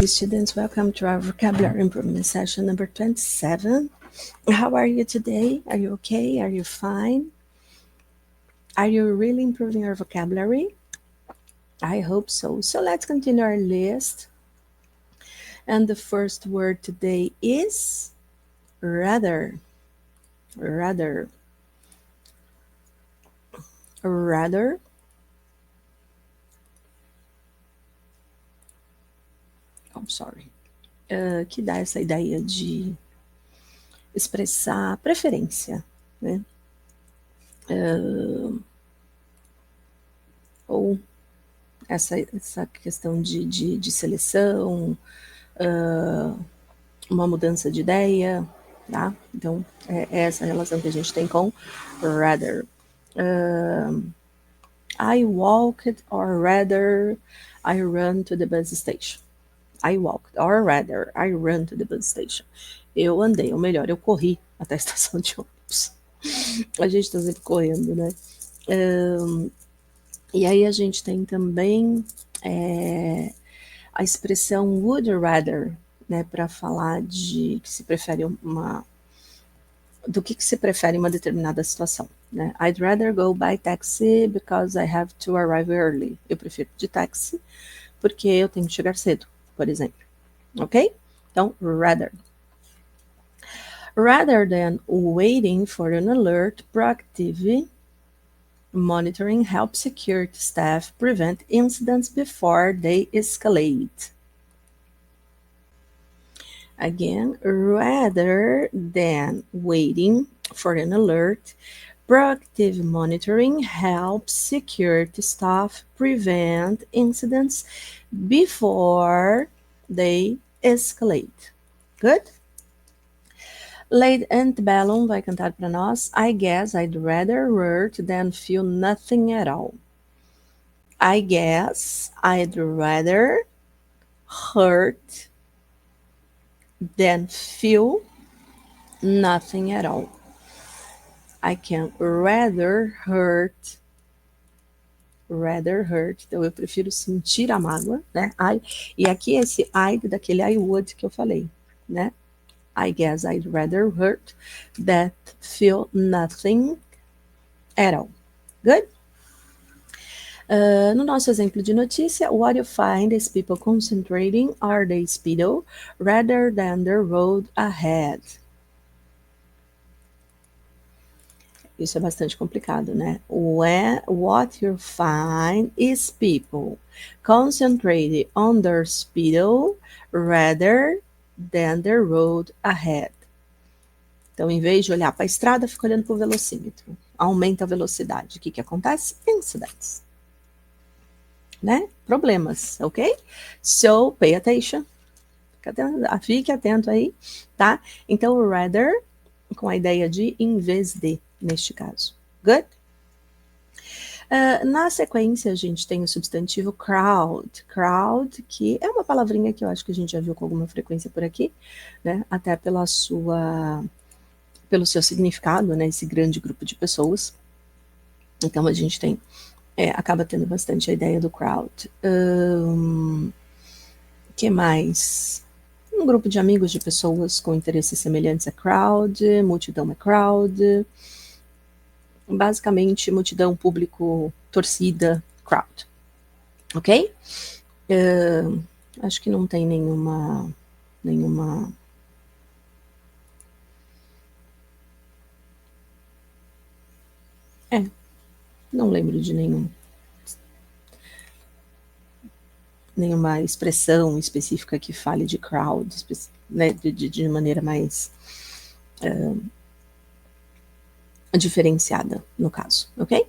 students, welcome to our vocabulary improvement session number 27. How are you today? Are you okay? Are you fine? Are you really improving your vocabulary? I hope so. So let's continue our list. And the first word today is rather. Rather. Rather. I'm sorry. Que dá essa ideia de expressar preferência, né? Ou essa questão de seleção, uma mudança de ideia, tá? Então, é essa relação que a gente tem com rather. I walked, or rather, I run to the bus station. I walked, or rather, I run to the bus station. Eu andei, ou melhor, eu corri até a estação de ônibus. A gente tá sempre correndo, né? E aí a gente tem também a expressão would rather, né, para falar de que se prefere do que se prefere em uma determinada situação, né? I'd rather go by taxi because I have to arrive early. Eu prefiro de táxi porque eu tenho que chegar cedo, por exemplo. Ok? Então, rather. Rather than waiting for an alert, proactive monitoring helps security staff prevent incidents before they escalate. Again, rather than waiting for an alert, proactive monitoring helps security staff prevent incidents before they escalate. Good? Lady Antebellum vai cantar para nós. I guess I'd rather hurt than feel nothing at all. I guess I'd rather hurt than feel nothing at all. I can rather hurt. Então eu prefiro sentir a mágoa, né? E aqui esse I daquele I would que eu falei, né? I guess I'd rather hurt than feel nothing at all. Good? No nosso exemplo de notícia, what you find is people concentrating on the speedo rather than the road ahead. Isso é bastante complicado, né? What you find is people concentrating on their speedo rather than the road ahead. Então, em vez de olhar para a estrada, fica olhando para o velocímetro. Aumenta a velocidade. O que acontece? Incidents. Né? Problemas, ok? So, pay attention. Fique atento aí, tá? Então, rather, com a ideia de em vez de, neste caso. Good? Na sequência, a gente tem o substantivo crowd. Crowd, que é uma palavrinha que eu acho que a gente já viu com alguma frequência por aqui, né? Até pelo seu significado, né? Esse grande grupo de pessoas. Então, a gente tem acaba tendo bastante a ideia do crowd. Que mais? Um grupo de amigos, de pessoas com interesses semelhantes é crowd, multidão é crowd. Basicamente, multidão, público, torcida, crowd. Ok? Acho que não tem nenhuma... Não lembro de nenhuma expressão específica que fale de crowd, né, de maneira mais diferenciada, no caso, ok?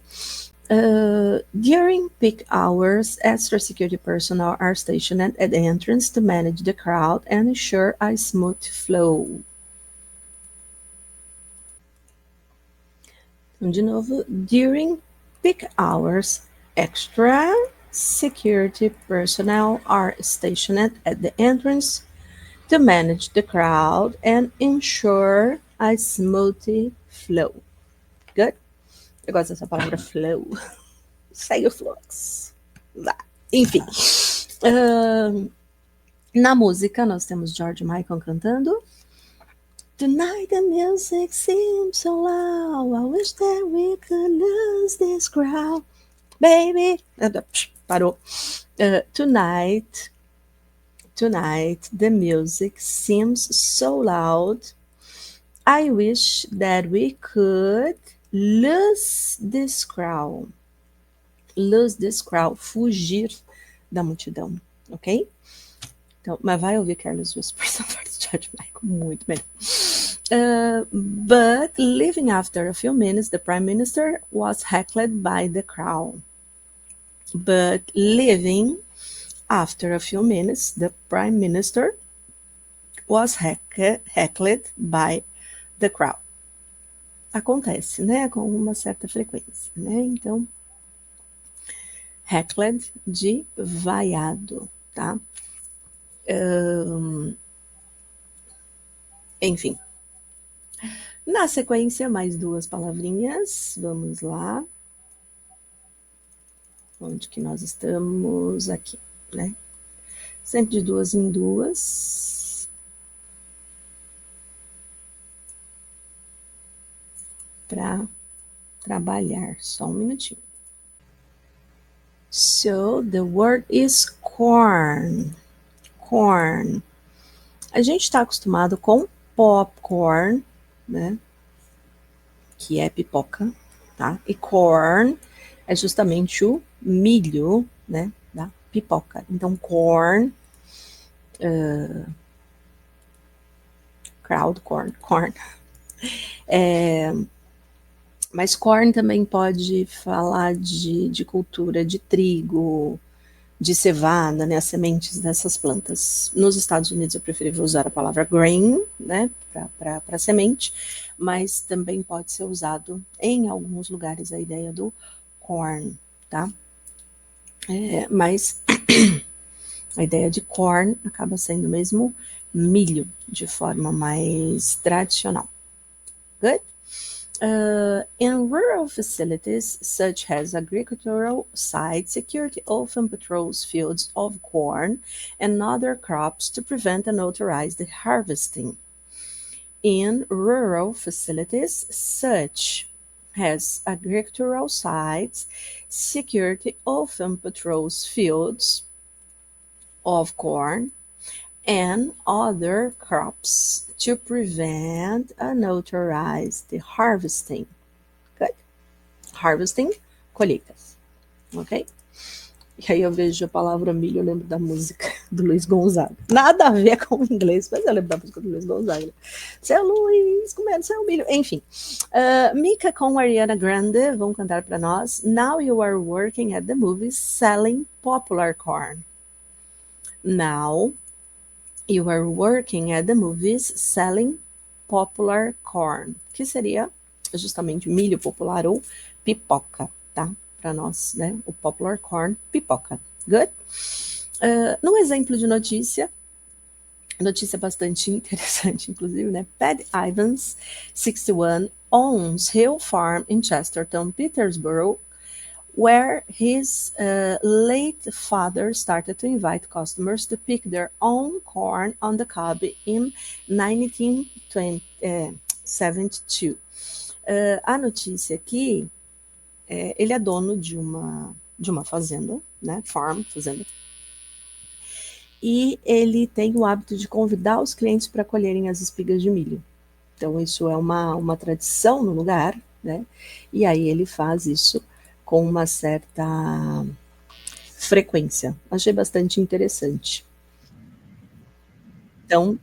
During peak hours, extra security personnel are stationed at the entrance to manage the crowd and ensure a smooth flow. Então, de novo, during peak hours, extra security personnel are stationed at the entrance to manage the crowd and ensure a smooth flow. Good? Eu gosto dessa palavra flow. Segue o fluxo. Enfim. Na música, nós temos George Michael cantando Tonight the music seems so loud. I wish that we could lose this crowd. Baby. Parou. Tonight the music seems so loud. I wish that we could lose this crowd. Lose this crowd. Fugir da multidão. Ok? Então, mas vai ouvir Careless Whispers of George Michael. Muito melhor. But leaving after a few minutes, the Prime Minister was heckled by the crowd. But leaving after a few minutes, the Prime Minister was heckled by the crowd. Acontece, né? Com uma certa frequência, né? Então, heckled de vaiado, tá? Enfim. Na sequência, mais duas palavrinhas. Vamos lá. Onde que nós estamos? Aqui, né? Sempre de duas em duas. Para trabalhar. Só um minutinho. So, the word is corn. Corn. A gente está acostumado com popcorn, né? Que é pipoca, tá? E corn é justamente o milho, né? Da pipoca. Então, corn, crowd corn. Mas corn também pode falar de cultura de trigo, de cevada, né, as sementes dessas plantas. Nos Estados Unidos eu preferi usar a palavra grain, né, para semente, mas também pode ser usado em alguns lugares a ideia do corn, tá? Mas a ideia de corn acaba sendo mesmo milho, de forma mais tradicional. Good? In rural facilities, such as agricultural sites, security often patrols fields of corn and other crops to prevent unauthorized harvesting. In rural facilities, such as agricultural sites, security often patrols fields of corn and other crops to prevent unauthorized harvesting. Good. Harvesting, colheitas. Ok? E aí eu vejo a palavra milho, eu lembro da música do Luiz Gonzaga. Nada a ver com o inglês, mas eu lembro da música do Luiz Gonzaga. Seu Luiz, comendo seu milho. Enfim. Mika com Ariana Grande vão cantar para nós. Now you are working at the movies selling popular corn. Now you are working at the movies selling popular corn, que seria justamente milho popular ou pipoca, tá? Para nós, né? O popular corn, pipoca. Good? No exemplo de notícia bastante interessante, inclusive, né? Pat Evans, 61, owns Hill Farm in Chesterton, Petersburg, where his late father started to invite customers to pick their own corn on the cob in 1972. A notícia aqui, ele é dono de uma fazenda, né? Farm, fazenda. E ele tem o hábito de convidar os clientes para colherem as espigas de milho. Então, isso é uma tradição no lugar, né? E aí ele faz isso com uma certa frequência. Achei bastante interessante. Então,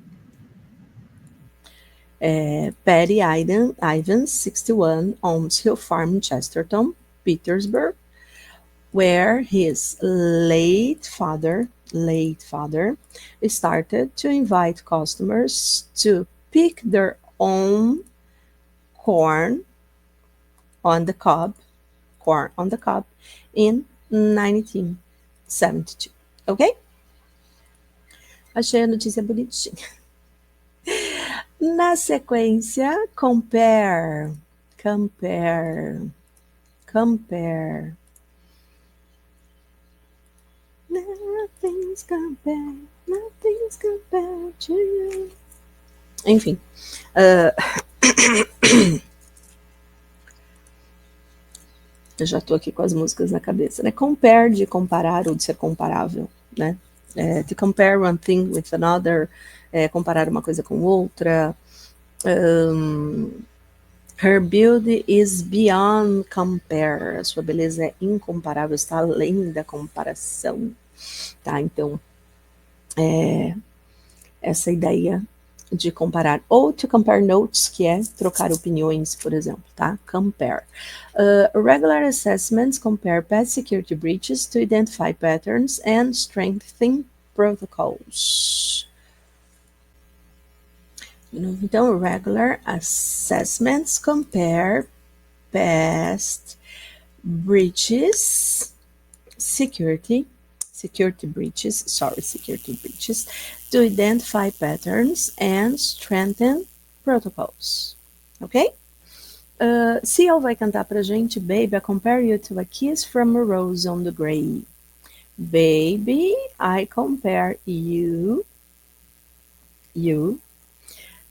Patty Evans, 61, owns Hill Farm in Chesterton, Petersburg, where his late father started to invite customers to pick their own corn on the cob in 1972. Ok? Achei a notícia bonitinha. Na sequência, compare. Nothing's compare. Nothing's compared to you. Enfim. Uh, eu já tô aqui com as músicas na cabeça, né? Compare, de comparar ou de ser comparável, né? To compare one thing with another, comparar uma coisa com outra. Her beauty is beyond compare. A sua beleza é incomparável, está além da comparação, tá? Então, essa ideia de comparar, ou to compare notes, que é trocar opiniões, por exemplo, tá? Compare. Regular assessments compare past security breaches to identify patterns and strengthen protocols. Então, regular assessments compare past breaches, security breaches to identify patterns and strengthen protocols. Ok? Ciel vai cantar pra gente, Baby, I compare you to a kiss from a rose on the grave. Baby, I compare you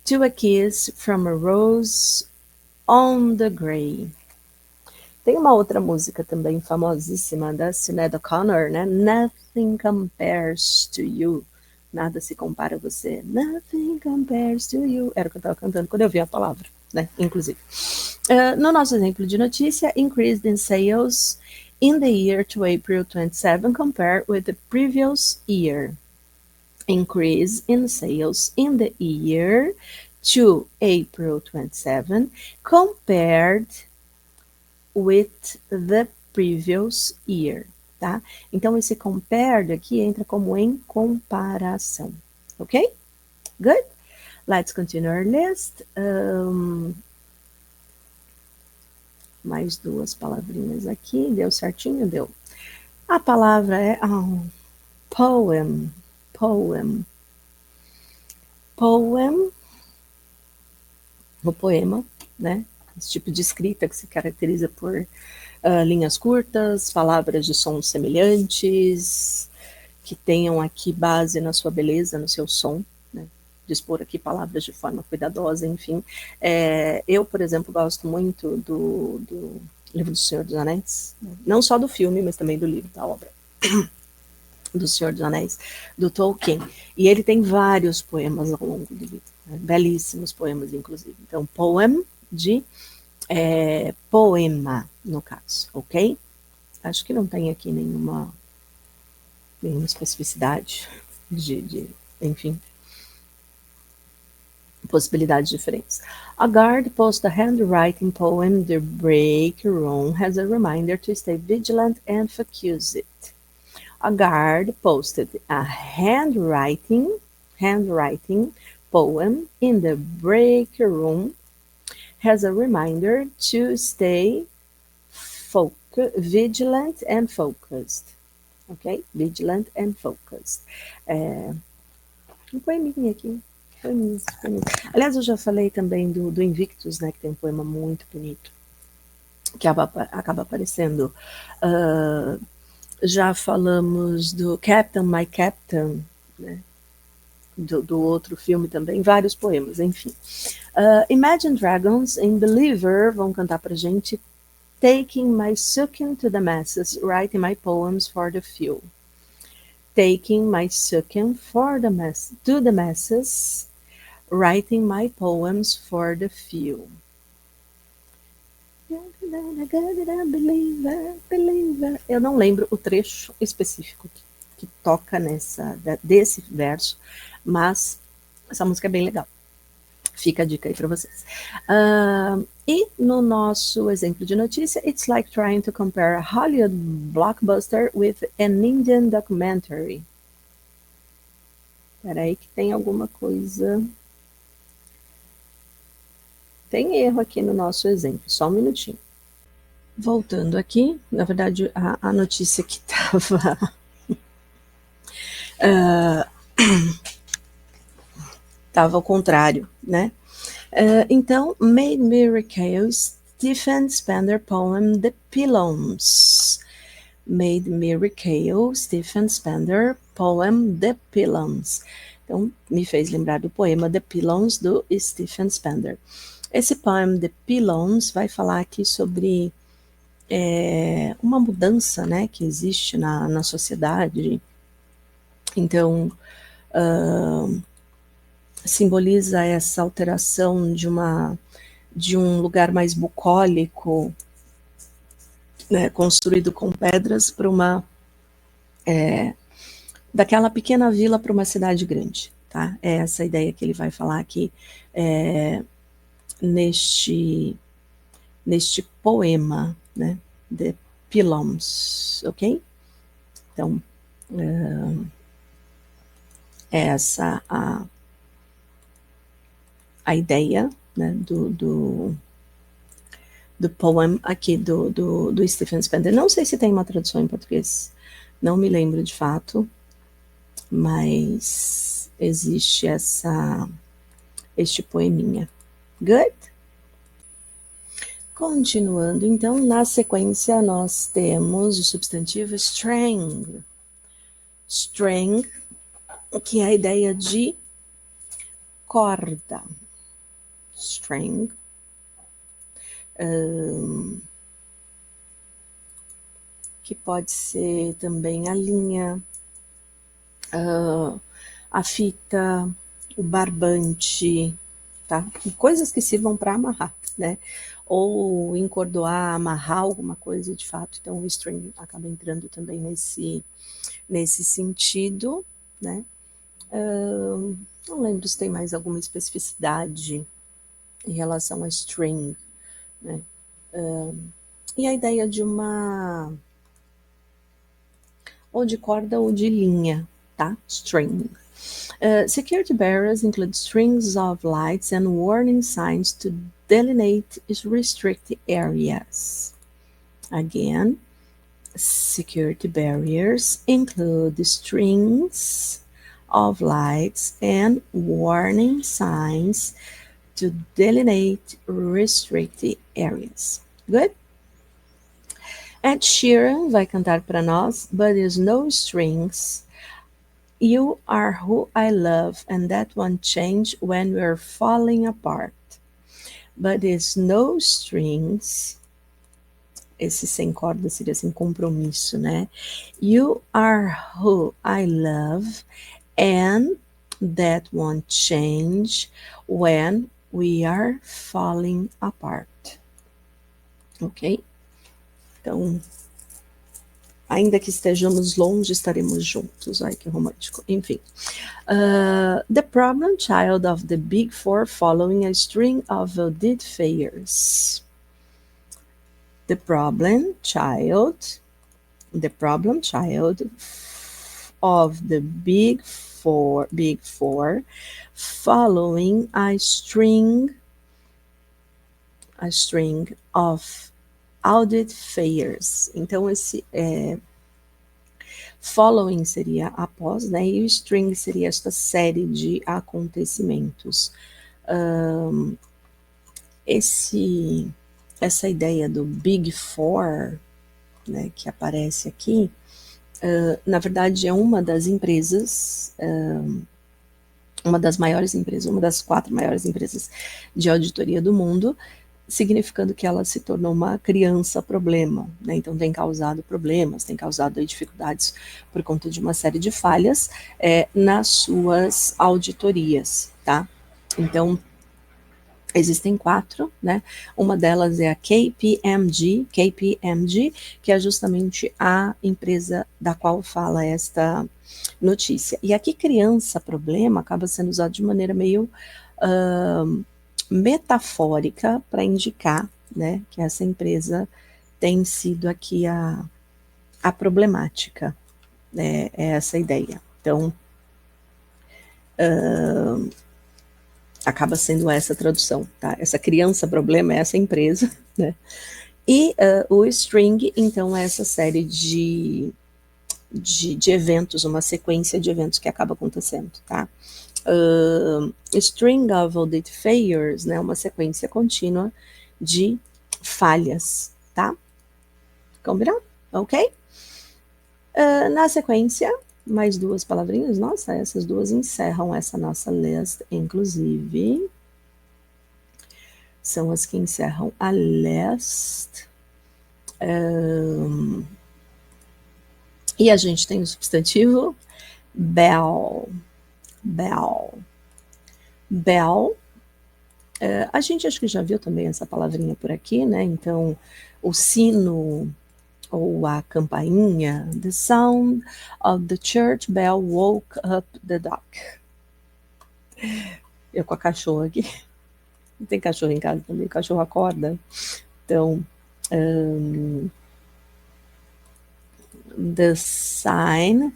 to a kiss from a rose on the grave. Tem uma outra música também famosíssima da Sinéad O'Connor, né? Nothing compares to you. Nada se compara a você. Nothing compares to you. Era o que eu estava cantando quando eu vi a palavra, né? Inclusive. No nosso exemplo de notícia, increased in sales in the year to April 27 compared with the previous year. Increase in sales in the year to April 27 compared with the previous year, tá? Então, esse compared aqui entra como em comparação, ok? Good? Let's continue our list. Mais duas palavrinhas aqui, deu certinho? Deu. A palavra é poem. O poema, né? Esse tipo de escrita que se caracteriza por linhas curtas, palavras de sons semelhantes, que tenham aqui base na sua beleza, no seu som, né? Dispor aqui palavras de forma cuidadosa, enfim. Eu, por exemplo, gosto muito do livro do Senhor dos Anéis, né? Não só do filme, mas também do livro, da obra do Senhor dos Anéis, do Tolkien. E ele tem vários poemas ao longo do livro, né? Belíssimos poemas, inclusive. Então, poem de poema, no caso, ok? Acho que não tem aqui nenhuma especificidade enfim, possibilidades diferentes. A guard posts a handwriting poem. The break room has a reminder to stay vigilant and focused. A guard posted a handwriting poem in the break room has a reminder to stay vigilant and focused. Ok? Vigilant and focused. Um poeminha aqui. Poeminha. Aliás, eu já falei também do Invictus, né? Que tem um poema muito bonito. Que acaba aparecendo. Já falamos do Captain, My Captain, né? Do outro filme também, vários poemas, enfim. Imagine Dragons em Believer vão cantar pra gente Taking My Sucking to the Masses, Writing My Poems for the Few. Taking my sucking to the masses, writing my poems for the few. Eu não lembro o trecho específico que toca desse verso, mas essa música é bem legal. Fica a dica aí para vocês. E no nosso exemplo de notícia, it's like trying to compare a Hollywood blockbuster with an Indian documentary. Peraí que tem alguma coisa. Tem erro aqui no nosso exemplo, só um minutinho. Voltando aqui, na verdade a notícia que estava estava ao contrário, né? Então, made Mary Kay Stephen Spender poem The Pylons made me recall Stephen Spender poem The Pylons. Então, me fez lembrar do poema The Pylons, do Stephen Spender. Esse poema The Pylons vai falar aqui sobre uma mudança, né, que existe na sociedade. Então, simboliza essa alteração de um lugar mais bucólico, né, construído com pedras, para daquela pequena vila para uma cidade grande, tá? É essa ideia que ele vai falar aqui neste poema, né? The Pylons, ok? Então, essa a ideia, né, do poema aqui do Stephen Spender. Não sei se tem uma tradução em português, não me lembro de fato, mas existe este poeminha. Good? Continuando, então, na sequência nós temos o substantivo string. String, que é a ideia de corda. String. Que pode ser também a linha, a fita, o barbante, tá? Coisas que sirvam para amarrar, né? Ou encordoar, amarrar alguma coisa de fato. Então o string acaba entrando também nesse sentido, né? Não lembro se tem mais alguma especificidade em relação a string, né? E a ideia de ou de corda ou de linha, tá? String. Security barriers include strings of lights and warning signs to delineate restricted areas. Again, security barriers include strings of lights and warning signs to delineate restricted areas. Good? Ed Sheeran vai cantar para nós But There's No Strings. You are who I love, and that won't change when we're falling apart. But there's no strings. Esse sem corda seria sem compromisso, né? You are who I love, and that won't change when we are falling apart. Ok? Então, ainda que estejamos longe, estaremos juntos. Ai, que romântico. Enfim. The problem child of the Big Four following a string of audit failures. The problem child of the Big Four following a string of audit failures. Então, esse following seria após, né? E o string seria esta série de acontecimentos. Essa ideia do Big Four, né, que aparece aqui, na verdade é uma das empresas, uma das maiores empresas, uma das 4 maiores empresas de auditoria do mundo, significando que ela se tornou uma criança-problema, né? Então tem causado problemas, tem causado dificuldades por conta de uma série de falhas nas suas auditorias, tá? Então, existem 4, né? Uma delas é a KPMG, que é justamente a empresa da qual fala esta notícia. E aqui criança-problema acaba sendo usado de maneira meio metafórica para indicar, né, que essa empresa tem sido aqui a problemática, né, é essa ideia. Então, acaba sendo essa tradução, tá? Essa criança problema é essa empresa, né? E o string, então, é essa série de eventos, uma sequência de eventos que acaba acontecendo, tá? String of audit failures, né? Uma sequência contínua de falhas, tá? Combinado? Ok? Na sequência, mais duas palavrinhas. Nossa, essas duas encerram essa nossa lista, inclusive. São as que encerram a list. E a gente tem o substantivo bell. Bell. Bell. A gente acho que já viu também essa palavrinha por aqui, né? Então, o sino ou a campainha. The sound of the church bell woke up the dog. Eu com a cachorra aqui. Tem cachorro em casa também, o cachorro acorda. Então, the sound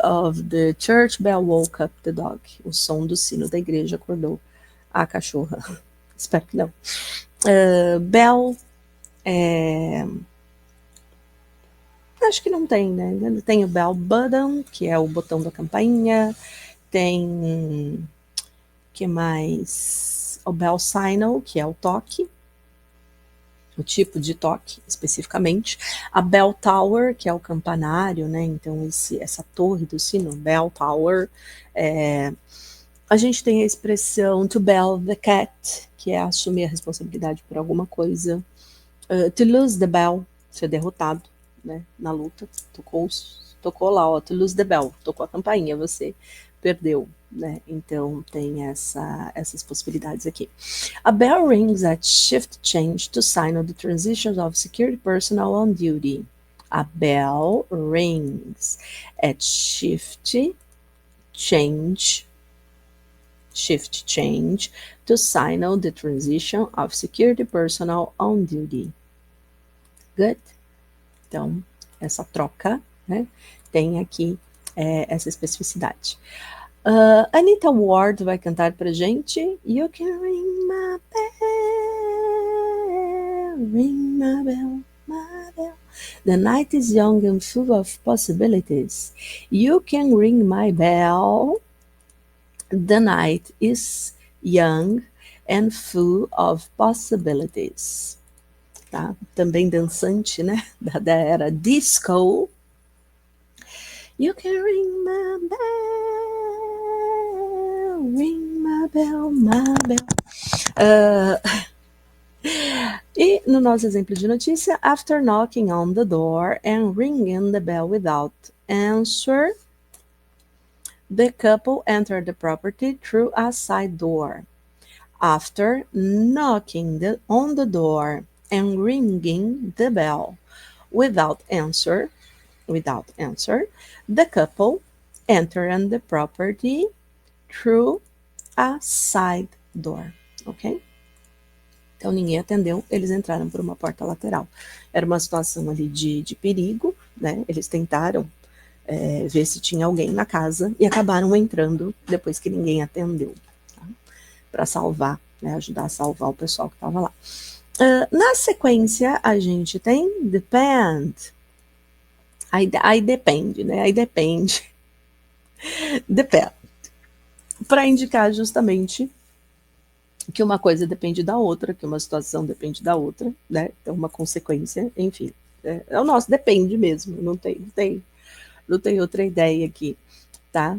of the church bell woke up the dog. O som do sino da igreja acordou a cachorra. Espero que não. Bell, acho que não tem, né? Tem o bell button, que é o botão da campainha. Tem, que mais? O bell signal, que é o toque. O tipo de toque, especificamente. A bell tower, que é o campanário, né? Então, essa torre do sino, bell tower. A gente tem a expressão to bell the cat, que é assumir a responsabilidade por alguma coisa. To lose the bell, ser derrotado, né? Na luta. Tocou lá, ó, to lose the bell. Tocou a campainha, você perdeu, né? Então, tem essas possibilidades aqui. A bell rings at shift change to signal the transition of security personnel on duty. A bell rings at shift change to signal the transition of security personnel on duty. Good? Então, essa troca, né, tem aqui essa especificidade. Anita Ward vai cantar pra gente You Can Ring My Bell, Ring My Bell, My Bell. The night is young and full of possibilities. You can ring my bell. The night is young and full of possibilities. Tá? Também dançante, né? Da era disco. You can ring my bell, ring my bell, my bell. E no nosso exemplo de notícia, after knocking on the door and ringing the bell without answer, the couple entered the property through a side door. After knocking on the door and ringing the bell without answer, the couple entered the property through a side door. Ok? Então ninguém atendeu, eles entraram por uma porta lateral. Era uma situação ali de perigo, né? Eles tentaram ver se tinha alguém na casa e acabaram entrando depois que ninguém atendeu, tá? Para salvar, né? Ajudar a salvar o pessoal que estava lá. Na sequência, a gente tem depend. Aí depende, né? Aí depende. Depende. Para indicar justamente que uma coisa depende da outra, que uma situação depende da outra, né? Então, uma consequência, enfim. É o nosso depende mesmo, não tem outra ideia aqui, tá?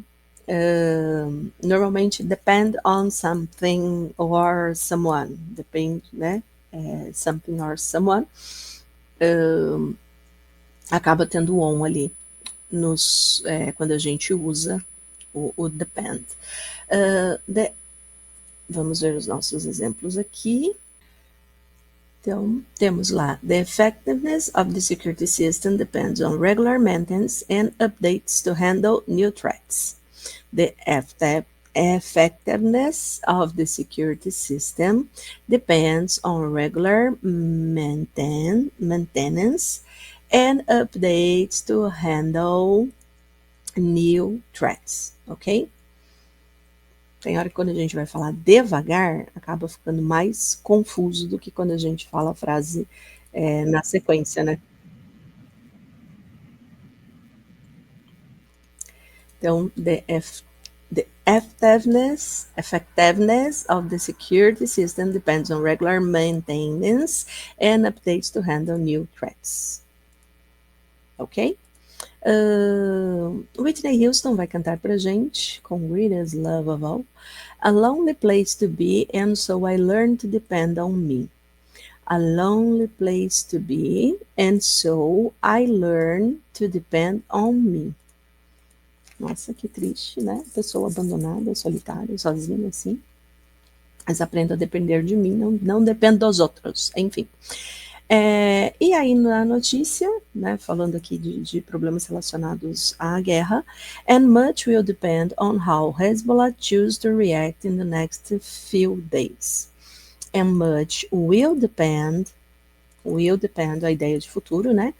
Normalmente depend on something or someone, depende, né? Something or someone. Acaba tendo on ali quando a gente usa o depend. Vamos ver os nossos exemplos aqui. Então, temos lá, the effectiveness of the security system depends on regular maintenance and updates to handle new threats. The effectiveness of the security system depends on regular maintenance and updates to handle new threats, ok? Tem hora que quando a gente vai falar devagar, acaba ficando mais confuso do que quando a gente fala a frase na sequência, né? Então, the effectiveness of the security system depends on regular maintenance and updates to handle new threats. Ok? Whitney Houston vai cantar pra gente com Greatest Love of All. A lonely place to be, and so I learned to depend on me. A lonely place to be, and so I learned to depend on me. Nossa, que triste, né? Pessoa abandonada, solitária, sozinha, assim. Mas aprendo a depender de mim, não dependo dos outros. Enfim. E aí, na notícia, né, falando aqui de problemas relacionados à guerra, and much will depend on how Hezbollah choose to react in the next few days. And much will depend, a ideia de futuro, né?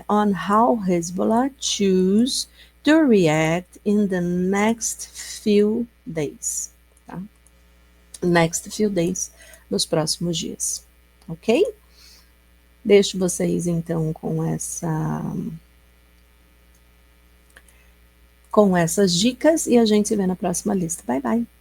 On how Hezbollah choose to react in the next few days. Tá? Next few days, nos próximos dias. Ok? Deixo vocês então com essas dicas e a gente se vê na próxima lista. Bye, bye!